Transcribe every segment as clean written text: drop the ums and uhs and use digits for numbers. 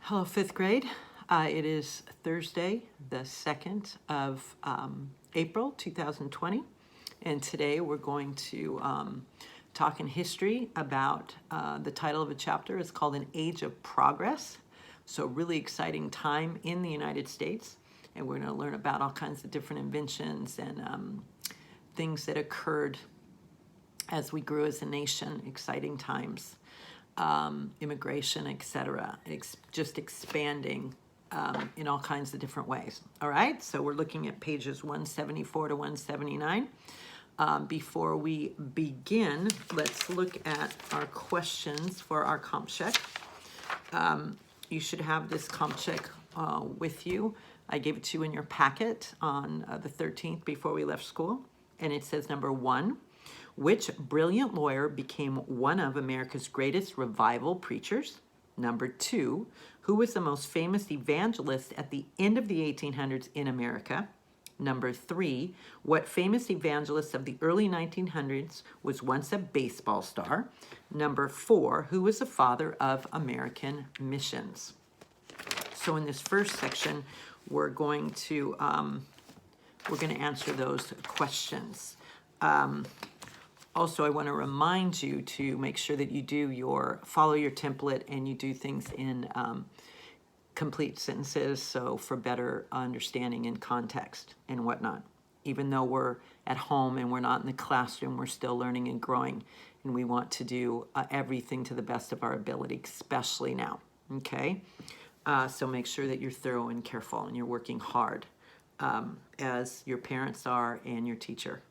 Hello, fifth grade. It is Thursday, the 2nd of April, 2020. And today we're going to talk in history about the title of a chapter is called An Age of Progress. So, really exciting time in the United States. And we're going to learn about all kinds of different inventions and things that occurred as we grew as a nation, exciting times. Immigration, etc. Just expanding in all kinds of different ways. All right, so we're looking at pages 174 to 179. Before we begin, let's look at our questions for our comp check. You should have this comp check with you. I gave it to you in your packet on the 13th before we left school. And it says number 1, which brilliant lawyer became one of America's greatest revival preachers? Number 2, who was the most famous evangelist at the end of the 1800s in America? Number 3, what famous evangelist of the early 1900s was once a baseball star? Number 4, who was the father of American missions? So in this first section, we're going to answer those questions. Also, I want to remind you to make sure that you follow your template and you do things in complete sentences, so for better understanding in context and whatnot. Even though we're at home and we're not in the classroom, we're still learning and growing, and we want to do everything to the best of our ability, especially now, okay? So make sure that you're thorough and careful and you're working hard, as your parents are and your teacher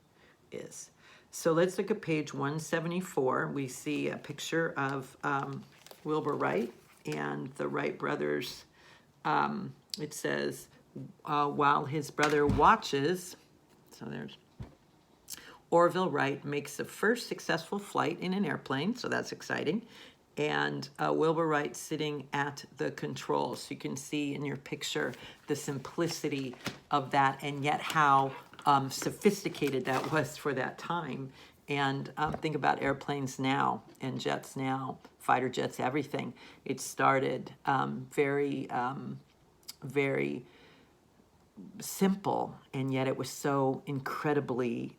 is. So let's look at page 174. We see a picture of Wilbur Wright and the Wright brothers. It says, while his brother watches, so there's Orville Wright makes the first successful flight in an airplane, so that's exciting. And Wilbur Wright sitting at the controls. So you can see in your picture the simplicity of that, and yet how sophisticated that was for that time. And think about airplanes now and jets now, fighter jets, everything. It started very simple, and yet it was so incredibly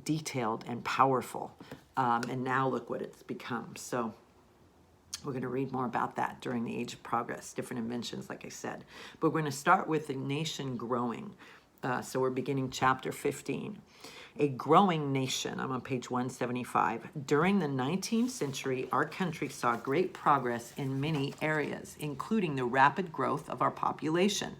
detailed and powerful. And now look what it's become. So we're going to read more about that during the Age of Progress, different inventions, like I said. But we're going to start with the nation growing. So we're beginning chapter 15. A growing nation. I'm on page 175. During the 19th century, our country saw great progress in many areas, including the rapid growth of our population.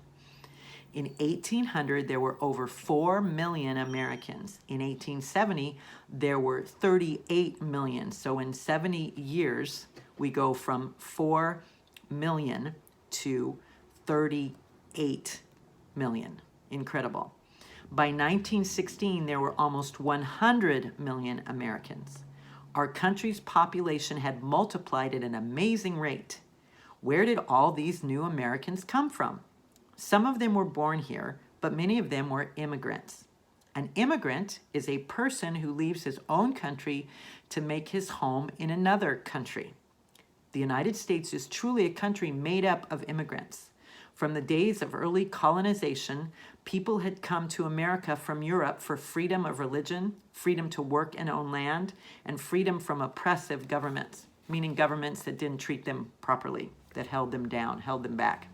In 1800, there were over 4 million Americans. In 1870, there were 38 million. So in 70 years, we go from 4 million to 38 million. Incredible. By 1916, there were almost 100 million Americans. Our country's population had multiplied at an amazing rate. Where did all these new Americans come from? Some of them were born here, but many of them were immigrants. An immigrant is a person who leaves his own country to make his home in another country. The United States is truly a country made up of immigrants. From the days of early colonization, people had come to America from Europe for freedom of religion, freedom to work and own land, and freedom from oppressive governments, meaning governments that didn't treat them properly, that held them down, held them back.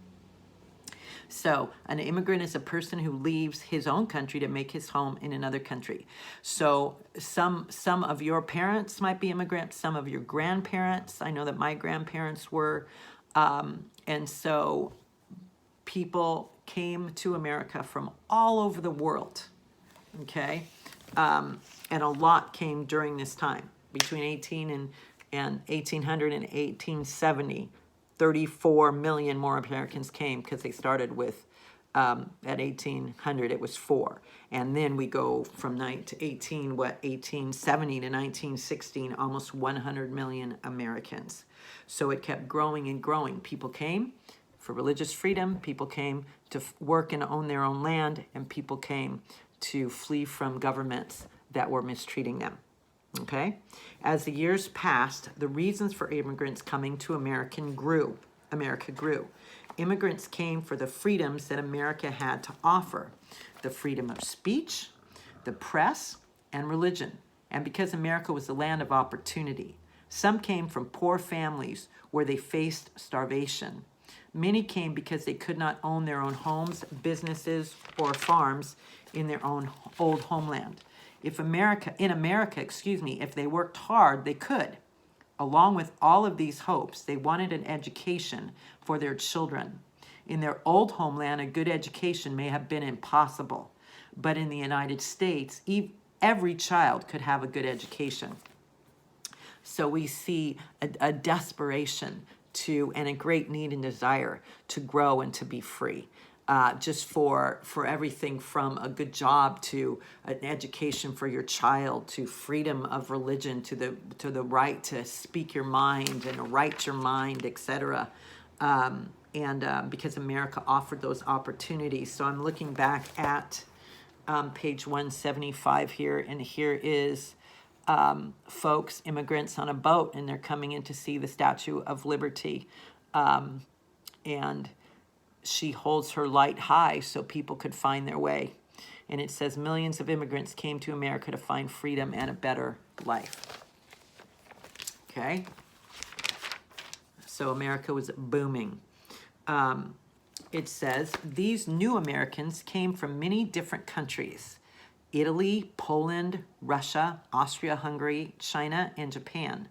So an immigrant is a person who leaves his own country to make his home in another country. So some of your parents might be immigrants, some of your grandparents. I know that my grandparents were. And so people came to America from all over the world, okay? And a lot came during this time, between 1800 and 1870. 34 million more Americans came because they started with, at 1800, it was 4. And then we go from 1870 to 1916, almost 100 million Americans. So it kept growing and growing. People came for religious freedom. People came to work and own their own land. And people came to flee from governments that were mistreating them. Okay? As the years passed, the reasons for immigrants coming to America grew. America grew. Immigrants came for the freedoms that America had to offer: the freedom of speech, the press, and religion. And because America was a land of opportunity, some came from poor families where they faced starvation. Many came because they could not own their own homes, businesses, or farms in their own old homeland. If they worked hard, they could. Along with all of these hopes, they wanted an education for their children. In their old homeland, a good education may have been impossible, but in the United States, every child could have a good education. So we see a desperation and a great need and desire to grow and to be free. Just for everything from a good job to an education for your child, to freedom of religion, to the right to speak your mind and write your mind, etc. Because America offered those opportunities. So I'm looking back at page 175 here, and here is folks, immigrants on a boat, and they're coming in to see the Statue of Liberty. And she holds her light high so people could find their way. And it says, millions of immigrants came to America to find freedom and a better life. Okay? So America was booming. It says, these new Americans came from many different countries: Italy, Poland, Russia, Austria-Hungary, China, and Japan.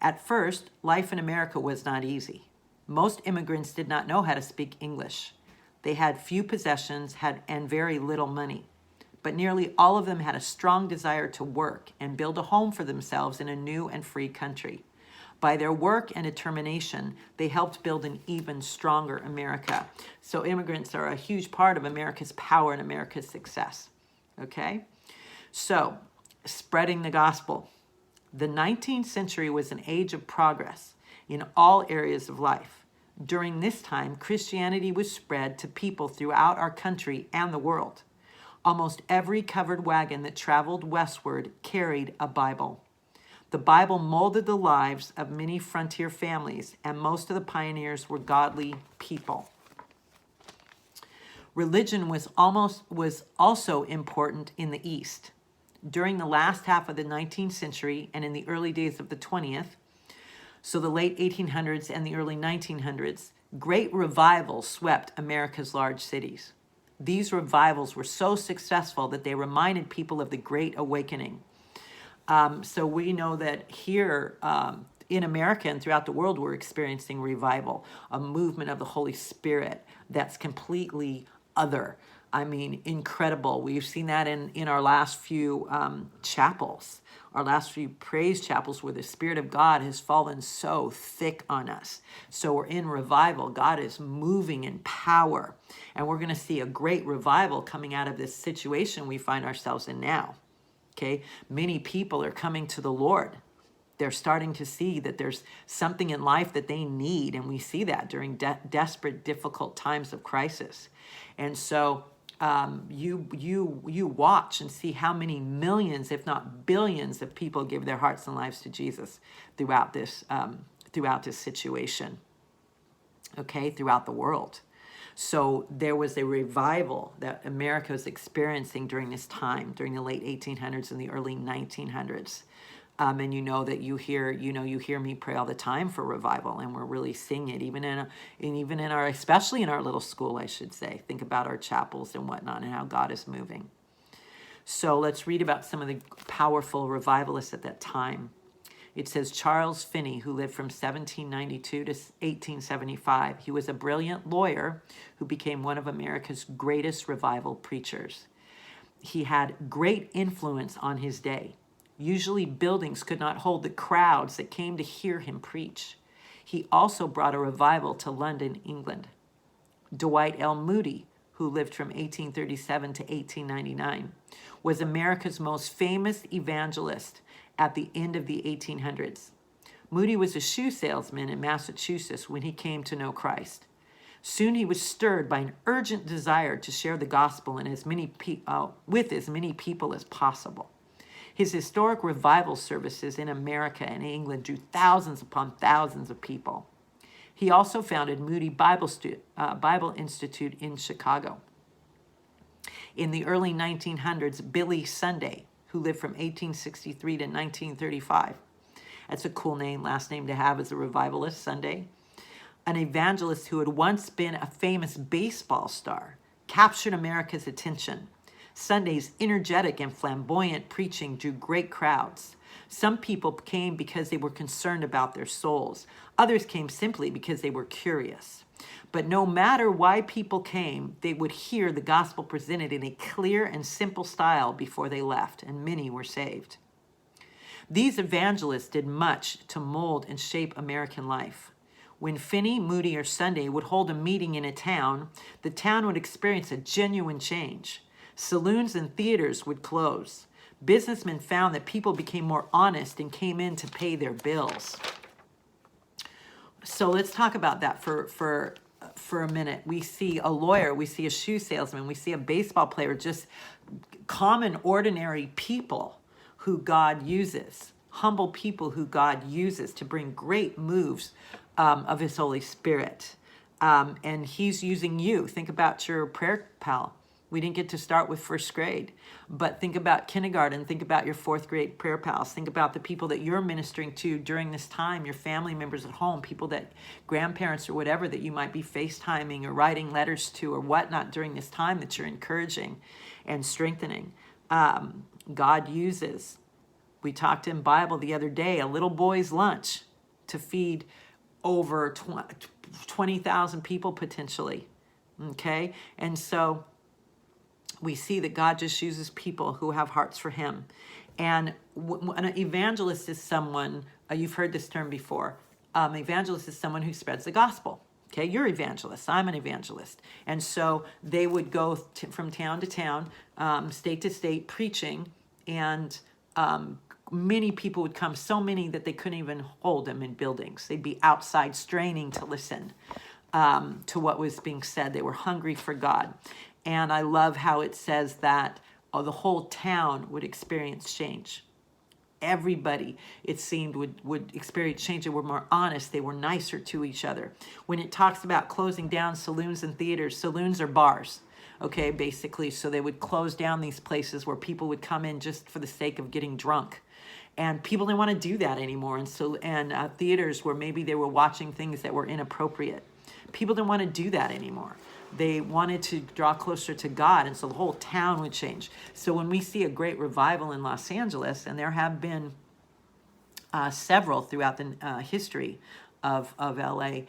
At first, life in America was not easy. Most immigrants did not know how to speak English. They had few possessions and very little money. But nearly all of them had a strong desire to work and build a home for themselves in a new and free country. By their work and determination, they helped build an even stronger America. So immigrants are a huge part of America's power and America's success. Okay? So, spreading the gospel. The 19th century was an age of progress in all areas of life. During this time, Christianity was spread to people throughout our country and the world. Almost every covered wagon that traveled westward carried a Bible. The Bible molded the lives of many frontier families, and most of the pioneers were godly people. Religion was also important in the East. During the last half of the 19th century and in the early days of the 20th, so the late 1800s and the early 1900s, great revivals swept America's large cities. These revivals were so successful that they reminded people of the Great Awakening. So we know that here in America and throughout the world, we're experiencing revival, a movement of the Holy Spirit that's completely other. I mean, incredible. We've seen that in our last few chapels, our last few praise chapels, where the Spirit of God has fallen so thick on us. So we're in revival. God is moving in power. And we're going to see a great revival coming out of this situation we find ourselves in now. Okay? Many people are coming to the Lord. They're starting to see that there's something in life that they need. And we see that during desperate, difficult times of crisis. And so you watch and see how many millions, if not billions, of people give their hearts and lives to Jesus throughout this situation, okay, throughout the world. So there was a revival that America was experiencing during this time, during the late 1800s and the early 1900s. And you know that you hear me pray all the time for revival, and we're really seeing it even in our, especially in our little school, I should say. Think about our chapels and whatnot and how God is moving. So let's read about some of the powerful revivalists at that time. It says Charles Finney, who lived from 1792 to 1875. He was a brilliant lawyer who became one of America's greatest revival preachers. He had great influence on his day. Usually buildings could not hold the crowds that came to hear him preach. He also brought a revival to London, England. Dwight L. Moody, who lived from 1837 to 1899, was America's most famous evangelist at the end of the 1800s. Moody was a shoe salesman in Massachusetts when he came to know Christ. Soon he was stirred by an urgent desire to share the gospel with as many people as possible. His historic revival services in America and England drew thousands upon thousands of people. He also founded Moody Bible Institute in Chicago. In the early 1900s, Billy Sunday, who lived from 1863 to 1935. That's a cool name, last name to have as a revivalist, Sunday. An evangelist who had once been a famous baseball star, captured America's attention. Sunday's energetic and flamboyant preaching drew great crowds. Some people came because they were concerned about their souls. Others came simply because they were curious. But no matter why people came, they would hear the gospel presented in a clear and simple style before they left, and many were saved. These evangelists did much to mold and shape American life. When Finney, Moody, or Sunday would hold a meeting in a town, the town would experience a genuine change. Saloons and theaters would close. Businessmen found that people became more honest and came in to pay their bills. So let's talk about that for a minute. We see a lawyer, we see a shoe salesman, we see a baseball player, just common, ordinary people who God uses, humble people who God uses to bring great moves of his Holy Spirit. And he's using you. Think about your prayer pal. We didn't get to start with first grade, but think about kindergarten, think about your fourth grade prayer pals, think about the people that you're ministering to during this time, your family members at home, people that grandparents or whatever that you might be FaceTiming or writing letters to or whatnot during this time that you're encouraging and strengthening. God uses, we talked in Bible the other day, a little boy's lunch to feed over 20,000 people potentially, okay? And so we see that God just uses people who have hearts for him. And an evangelist is someone, you've heard this term before, evangelist is someone who spreads the gospel. Okay, you're evangelists, I'm an evangelist. And so they would go from town to town, state to state, preaching, and many people would come, so many that they couldn't even hold them in buildings. They'd be outside straining to listen to what was being said. They were hungry for God. And I love how it says that the whole town would experience change. Everybody, it seemed, would experience change. They were more honest. They were nicer to each other. When it talks about closing down saloons and theaters, saloons are bars, okay, basically. So they would close down these places where people would come in just for the sake of getting drunk. And people didn't want to do that anymore. And so, theaters where maybe they were watching things that were inappropriate. People didn't want to do that anymore. They wanted to draw closer to God, and so the whole town would change. So when we see a great revival in Los Angeles, and there have been several throughout the history of LA,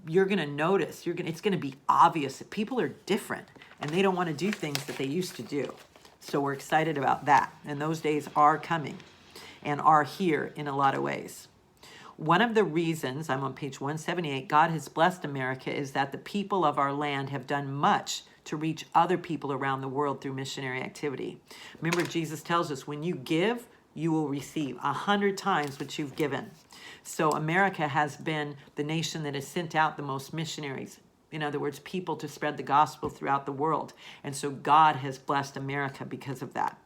you're going to notice, it's going to be obvious that people are different, and they don't want to do things that they used to do. So we're excited about that, and those days are coming and are here in a lot of ways. One of the reasons, I'm on page 178, God has blessed America is that the people of our land have done much to reach other people around the world through missionary activity. Remember, Jesus tells us, when you give, you will receive 100 times what you've given. So America has been the nation that has sent out the most missionaries. In other words, people to spread the gospel throughout the world. And so God has blessed America because of that.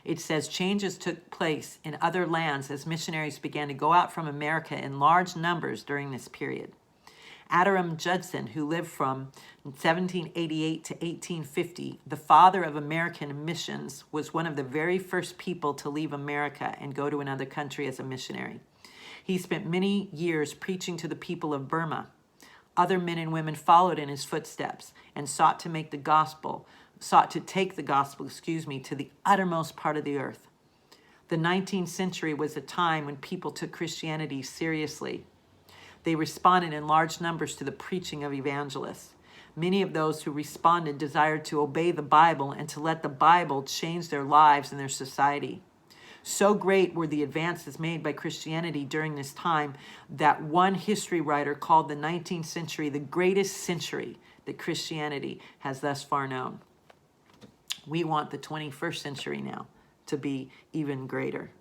It says changes took place in other lands as missionaries began to go out from America in large numbers during this period. Adoniram Judson, who lived from 1788 to 1850, the father of American missions, was one of the very first people to leave America and go to another country as a missionary. He spent many years preaching to the people of Burma. Other men and women followed in his footsteps and sought to take the gospel, to the uttermost part of the earth. The 19th century was a time when people took Christianity seriously. They responded in large numbers to the preaching of evangelists. Many of those who responded desired to obey the Bible and to let the Bible change their lives and their society. So great were the advances made by Christianity during this time that one history writer called the 19th century the greatest century that Christianity has thus far known. We want the 21st century now to be even greater.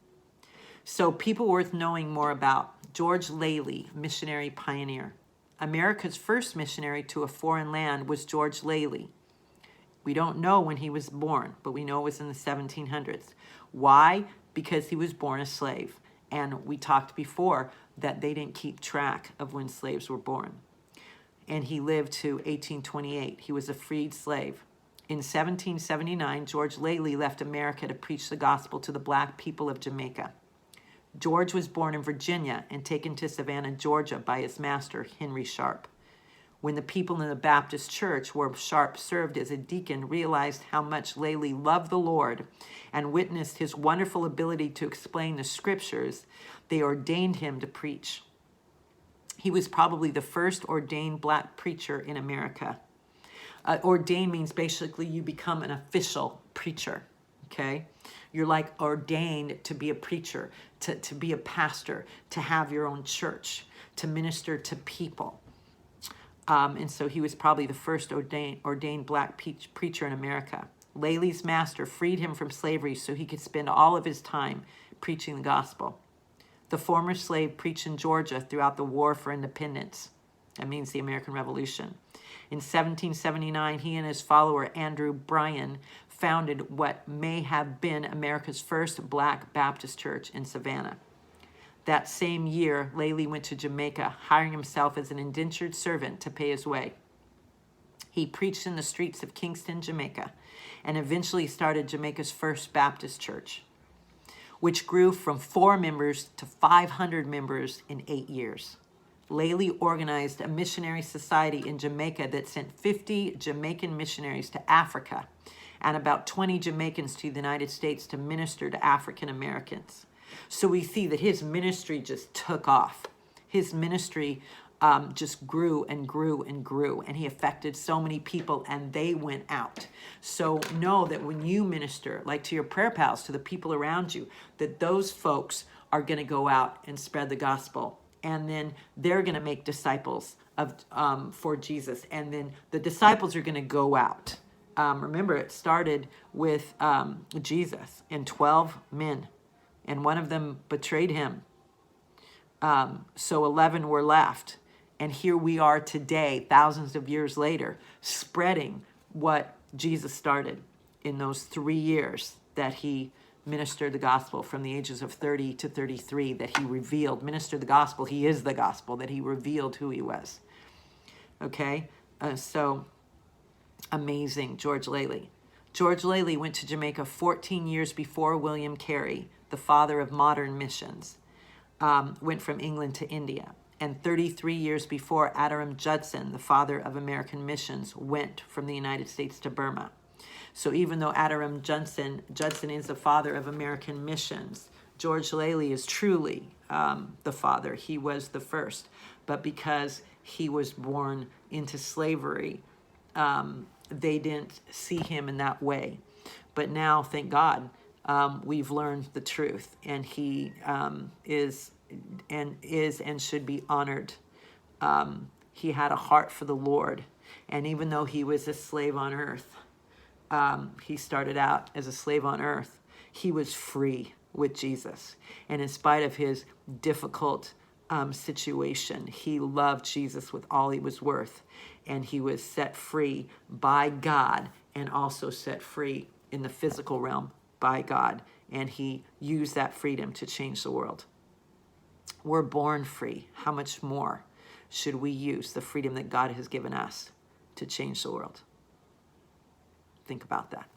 So people worth knowing more about. George Lely, missionary pioneer. America's first missionary to a foreign land was George Lely. We don't know when he was born, but we know it was in the 1700s. Why? Because he was born a slave. And we talked before, that they didn't keep track of when slaves were born. And he lived to 1828. He was a freed slave. In 1779, George Lely left America to preach the gospel to the black people of Jamaica. George was born in Virginia and taken to Savannah, Georgia by his master, Henry Sharp. When the people in the Baptist church where Sharp served as a deacon realized how much Lely loved the Lord and witnessed his wonderful ability to explain the scriptures, they ordained him to preach. He was probably the first ordained black preacher in America. Ordained means basically you become an official preacher, okay? You're like ordained to be a preacher, to be a pastor, to have your own church, to minister to people. And so he was probably the first ordained black preacher in America. Lely's master freed him from slavery so he could spend all of his time preaching the gospel. The former slave preached in Georgia throughout the War for Independence. That means the American Revolution. In 1779, he and his follower, Andrew Bryan, founded what may have been America's first black Baptist church in Savannah. That same year, Lely went to Jamaica, hiring himself as an indentured servant to pay his way. He preached in the streets of Kingston, Jamaica, and eventually started Jamaica's first Baptist church, which grew from 4 members to 500 members in 8 years. Lely organized a missionary society in Jamaica that sent 50 Jamaican missionaries to Africa and about 20 Jamaicans to the United States to minister to African Americans. So we see that his ministry just took off. His ministry just grew and grew and grew, and he affected so many people, and they went out. So know that when you minister, like to your prayer pals, to the people around you, that those folks are going to go out and spread the gospel, and then they're going to make disciples of for Jesus, and then the disciples are going to go out. Remember, it started with Jesus and 12 men. And one of them betrayed him. So 11 were left. And here we are today, thousands of years later, spreading what Jesus started in those 3 years that he ministered the gospel from the ages of 30 to 33, that he revealed, ministered the gospel. He is the gospel, that he revealed who he was. Okay? So amazing, George Lely. George Lely went to Jamaica 14 years before William Carey, the father of modern missions, went from England to India. And 33 years before Adoniram Judson, the father of American missions, went from the United States to Burma. So even though Adoniram Judson is the father of American missions, George Lely is truly the father. He was the first. But because he was born into slavery, they didn't see him in that way. But now, thank God, we've learned the truth, and he is and should be honored. He had a heart for the Lord, and even though he was a slave on earth, he started out as a slave on earth, he was free with Jesus. And in spite of his difficult situation, he loved Jesus with all he was worth, and he was set free by God and also set free in the physical realm by God, and he used that freedom to change the world. We're born free. How much more should we use the freedom that God has given us to change the world? Think about that.